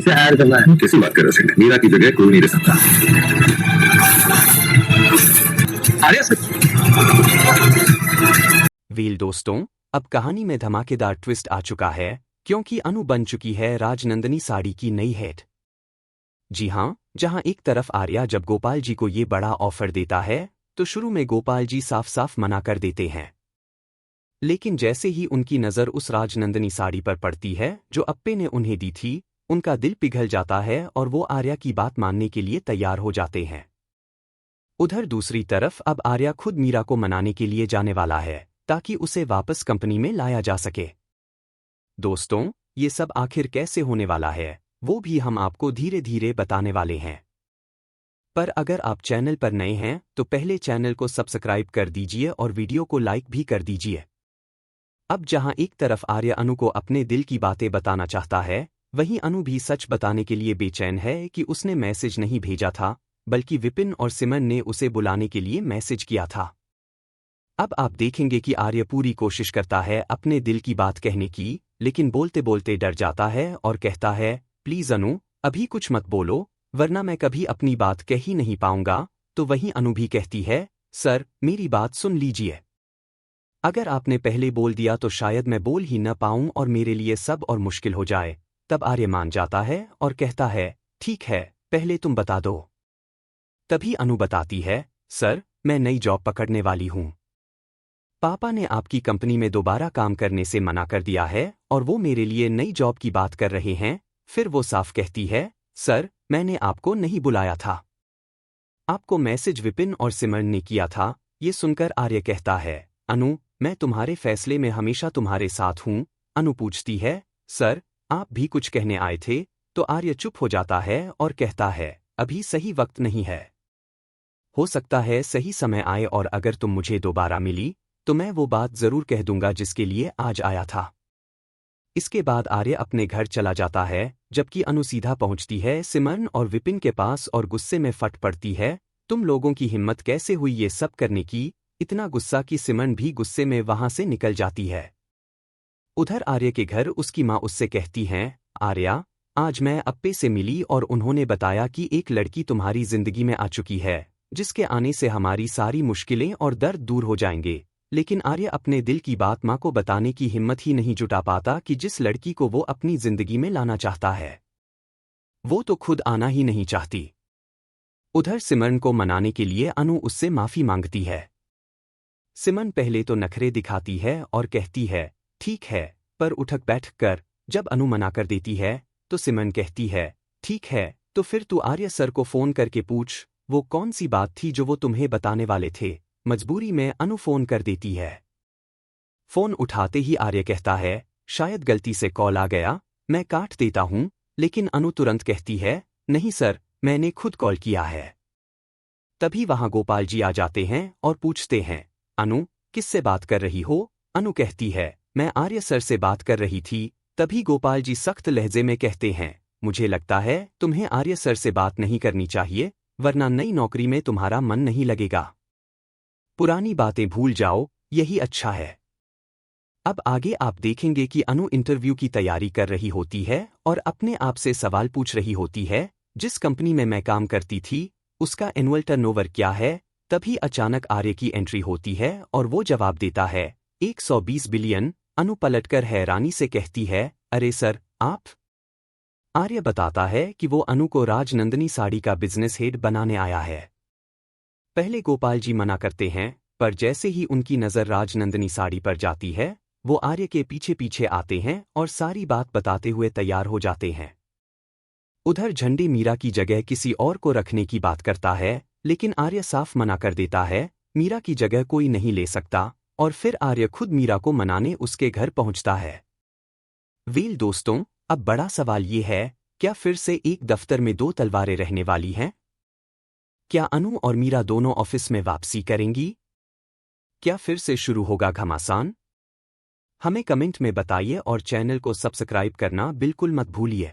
से ऐड करना है। कैसी बात कर रहे हो? मीरा की जगह कोई नहीं ले सकता। आर्या सर, वील दोस्तों, अब कहानी में धमाकेदार ट्विस्ट आ चुका है क्योंकि अनु बन चुकी है राजनंदनी साड़ी की नई हेड। जी हाँ, जहाँ एक तरफ आर्या जब गोपाल जी को ये बड़ा ऑफर देता है तो शुरू में गोपाल जी साफ साफ मना कर देते हैं, लेकिन जैसे ही उनकी नज़र उस राजनंदनी साड़ी पर पड़ती है जो अप्पे ने उन्हें दी थी, उनका दिल पिघल जाता है और वो आर्या की बात मानने के लिए तैयार हो जाते हैं। उधर दूसरी तरफ अब आर्या खुद मीरा को मनाने के लिए जाने वाला है ताकि उसे वापस कंपनी में लाया जा सके। दोस्तों, ये सब आखिर कैसे होने वाला है वो भी हम आपको धीरे धीरे बताने वाले हैं। पर अगर आप चैनल पर नए हैं तो पहले चैनल को सब्सक्राइब कर दीजिए और वीडियो को लाइक भी कर दीजिए। अब जहां एक तरफ आर्या अनु को अपने दिल की बातें बताना चाहता है, वहीं अनु भी सच बताने के लिए बेचैन है कि उसने मैसेज नहीं भेजा था, बल्कि विपिन और सिमन ने उसे बुलाने के लिए मैसेज किया था। अब आप देखेंगे कि आर्य पूरी कोशिश करता है अपने दिल की बात कहने की, लेकिन बोलते बोलते डर जाता है और कहता है, प्लीज अनु, अभी कुछ मत बोलो, वरना मैं कभी अपनी बात कह ही नहीं पाऊंगा। तो वहीं अनु भी कहती है, सर, मेरी बात सुन लीजिए। अगर आपने पहले बोल दिया तो शायद मैं बोल ही न पाऊं और मेरे लिए सब और मुश्किल हो जाए। तब आर्य मान जाता है और कहता है, ठीक है, पहले तुम बता दो। तभी अनु बताती है, सर, मैं नई जॉब पकड़ने वाली हूं। पापा ने आपकी कंपनी में दोबारा काम करने से मना कर दिया है और वो मेरे लिए नई जॉब की बात कर रहे हैं। फिर वो साफ कहती है, सर, मैंने आपको नहीं बुलाया था, आपको मैसेज विपिन और सिमरन ने किया था। ये सुनकर आर्य कहता है, अनु, मैं तुम्हारे फैसले में हमेशा तुम्हारे साथ हूं। अनु पूछती है, सर, आप भी कुछ कहने आए थे? तो आर्य चुप हो जाता है और कहता है, अभी सही वक्त नहीं है, हो सकता है सही समय आए और अगर तुम मुझे दोबारा मिली तो मैं वो बात जरूर कह दूंगा जिसके लिए आज आया था। इसके बाद आर्य अपने घर चला जाता है, जबकि अनु सीधा पहुंचती है सिमरन और विपिन के पास और गुस्से में फट पड़ती है, तुम लोगों की हिम्मत कैसे हुई ये सब करने की? इतना गुस्सा कि सिमरन भी गुस्से में वहां से निकल जाती है। उधर आर्य के घर उसकी माँ उससे कहती हैं, आर्या, आज मैं अप्पे से मिली और उन्होंने बताया कि एक लड़की तुम्हारी जिंदगी में आ चुकी है, जिसके आने से हमारी सारी मुश्किलें और दर्द दूर हो जाएंगे। लेकिन आर्य अपने दिल की बात माँ को बताने की हिम्मत ही नहीं जुटा पाता कि जिस लड़की को वो अपनी जिंदगी में लाना चाहता है, वो तो खुद आना ही नहीं चाहती। उधर सिमरन को मनाने के लिए अनु उससे माफी मांगती है। सिमरन पहले तो नखरे दिखाती है और कहती है, ठीक है, पर उठक बैठ कर। जब अनु मना कर देती है तो सिमरन कहती है, ठीक है, तो फिर तू आर्य सर को फोन करके पूछ, वो कौन सी बात थी जो वो तुम्हें बताने वाले थे। मजबूरी में अनु फोन कर देती है। फोन उठाते ही आर्य कहता है, शायद गलती से कॉल आ गया, मैं काट देता हूं। लेकिन अनु तुरंत कहती है, नहीं सर, मैंने खुद कॉल किया है। तभी वहां गोपाल जी आ जाते हैं और पूछते हैं, अनु, किससे बात कर रही हो? अनु कहती है, मैं आर्य सर से बात कर रही थी। तभी गोपाल जी सख्त लहजे में कहते हैं, मुझे लगता है तुम्हें आर्य सर से बात नहीं करनी चाहिए, वरना नई नौकरी में तुम्हारा मन नहीं लगेगा। पुरानी बातें भूल जाओ, यही अच्छा है। अब आगे आप देखेंगे कि अनु इंटरव्यू की तैयारी कर रही होती है और अपने आप से सवाल पूछ रही होती है, जिस कंपनी में मैं काम करती थी उसका एनुअल टर्नओवर क्या है? तभी अचानक आर्य की एंट्री होती है और वो जवाब देता है, 120 बिलियन। अनु पलटकर हैरानी से कहती है, अरे सर, आप? आर्य बताता है कि वो अनु को राजनंदनी साड़ी का बिजनेस हेड बनाने आया है। पहले गोपाल जी मना करते हैं, पर जैसे ही उनकी नज़र राजनंदनी साड़ी पर जाती है, वो आर्य के पीछे पीछे आते हैं और सारी बात बताते हुए तैयार हो जाते हैं। उधर झंडे मीरा की जगह किसी और को रखने की बात करता है, लेकिन आर्य साफ मना कर देता है, मीरा की जगह कोई नहीं ले सकता। और फिर आर्य खुद मीरा को मनाने उसके घर पहुंचता है। वील दोस्तों, अब बड़ा सवाल ये है, क्या फिर से एक दफ्तर में दो तलवारें रहने वाली हैं? क्या अनु और मीरा दोनों ऑफिस में वापसी करेंगी? क्या फिर से शुरू होगा घमासान? हमें कमेंट में बताइए और चैनल को सब्सक्राइब करना बिल्कुल मत भूलिए।